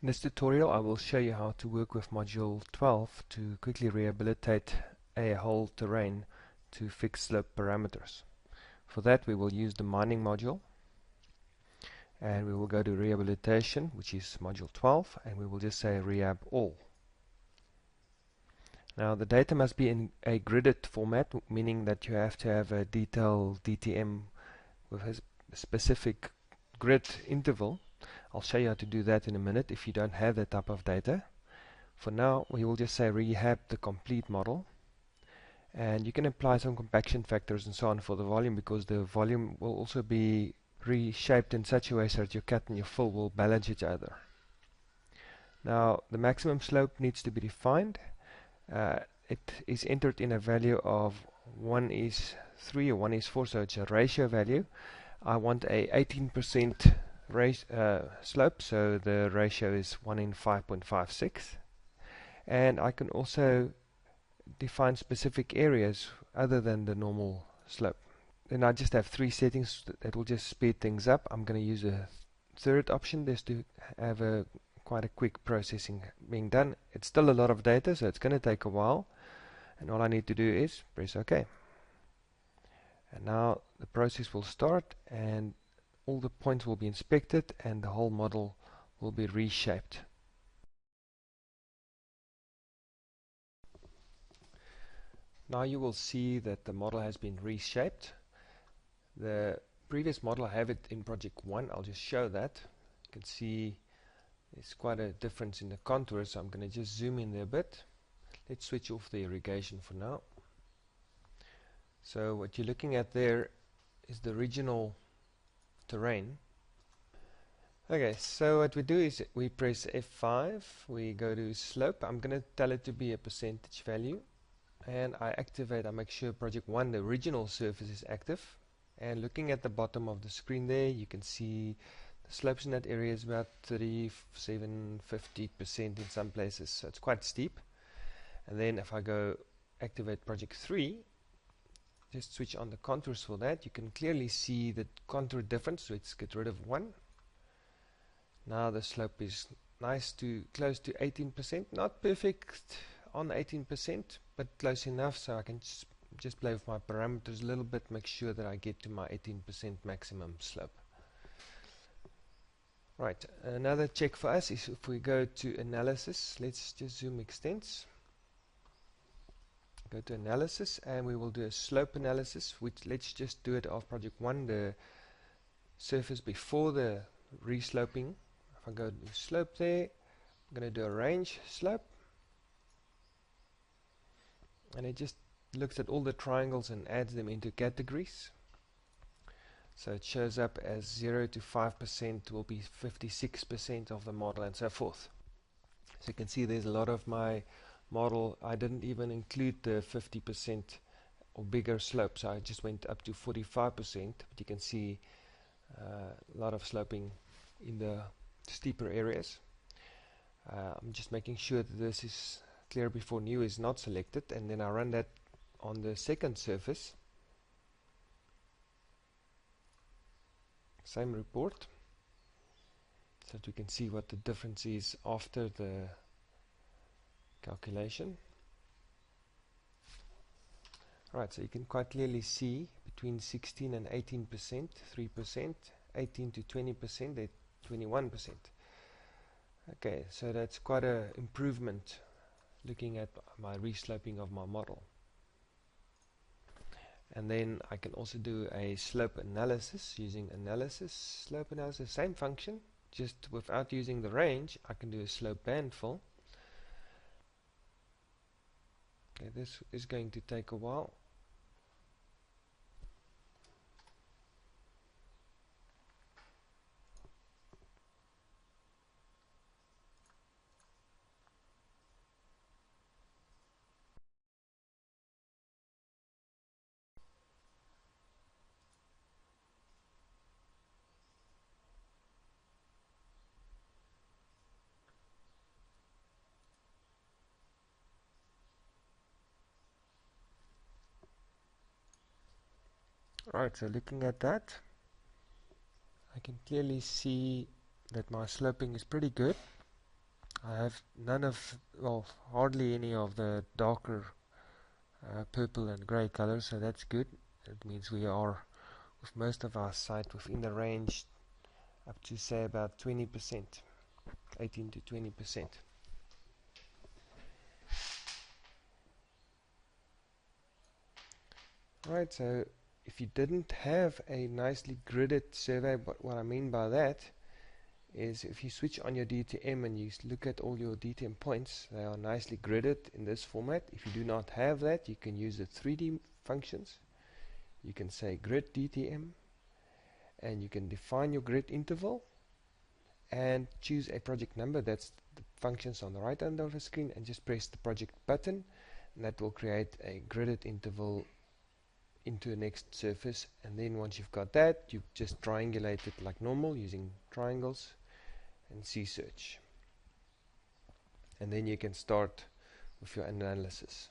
In this tutorial I will show you how to work with module 12 to quickly rehabilitate a whole terrain to fix slope parameters. For that we will use the mining module, and we will go to rehabilitation, which is module 12, and we will just say rehab all. Now the data must be in a gridded format, meaning that you have to have a detailed DTM with a specific grid interval. I'll show you how to do that in a minute if you don't have that type of data. For now we will just say rehab the complete model, and you can apply some compaction factors and so on for the volume, because the volume will also be reshaped in such a way so that your cut and your fill will balance each other. Now the maximum slope needs to be defined. It is entered in a value of 1:3 or 1:4, so it's a ratio value. I want a 18% slope, so the ratio is 1:5.56, and I can also define specific areas other than the normal slope. Then I just have three settings that will just speed things up. I'm going to use a third option just to have quite a quick processing being done. It's still a lot of data, so it's going to take a while, and all I need to do is press OK. And now the process will start, and all the points will be inspected, and the whole model will be reshaped. Now you will see that the model has been reshaped. The previous model, I have it in project 1. I'll just show that. You can see there's quite a difference in the contours, so I'm going to just zoom in there a bit. Let's switch off the irrigation for now. So what you're looking at there is the original terrain. Okay, so what we do is we press F5, we go to slope. I'm going to tell it to be a percentage value, and I make sure project 1, the original surface, is active. And looking at the bottom of the screen there, you can see the slopes in that area is about 37–50% in some places, so it's quite steep. And then if I go activate project 3, just switch on the contours for that, you can clearly see the contour difference. So let's get rid of 1. Now the slope is close to 18%, not perfect on 18%, but close enough so I can just play with my parameters a little bit, make sure that I get to my 18% maximum slope. Right, another check for us is if we go to analysis. Let's just zoom extents. Go to analysis, and we will do a slope analysis, which let's just do it of project 1, the surface before the resloping. If I go to slope there, I'm going to do a range slope, and it just looks at all the triangles and adds them into categories. So it shows up as 0 to 5% will be 56% of the model, and so forth. So you can see there's a lot of my model. I didn't even include the 50% or bigger slope, so I just went up to 45%, but you can see a lot of sloping in the steeper areas. I'm just making sure that this is clear before new is not selected, and then I run that on the second surface. Same report, so that we can see what the difference is after the calculation. Right, so you can quite clearly see between 16 and 18%, 3%, 18 to 20%, they're 21%. Okay, so that's quite an improvement looking at my resloping of my model. And then I can also do a slope analysis using analysis, slope analysis, same function, just without using the range. I can do a slope band fill. Okay, this is going to take a while. Right, so looking at that, I can clearly see that my sloping is pretty good. I have none of, well, hardly any of the darker purple and grey colors, so that's good. That means we are, with most of our site, within the range up to say about 20%, 18 to 20%. Right, so if you didn't have a nicely gridded survey, but what I mean by that is if you switch on your DTM and you look at all your DTM points, they are nicely gridded in this format. If you do not have that, you can use the 3D functions. You can say grid DTM, and you can define your grid interval and choose a project number. That's the functions on the right hand of the screen, and just press the project button, and that will create a gridded interval into the next surface. And then once you've got that, you just triangulate it like normal using triangles and C search, and then you can start with your analysis.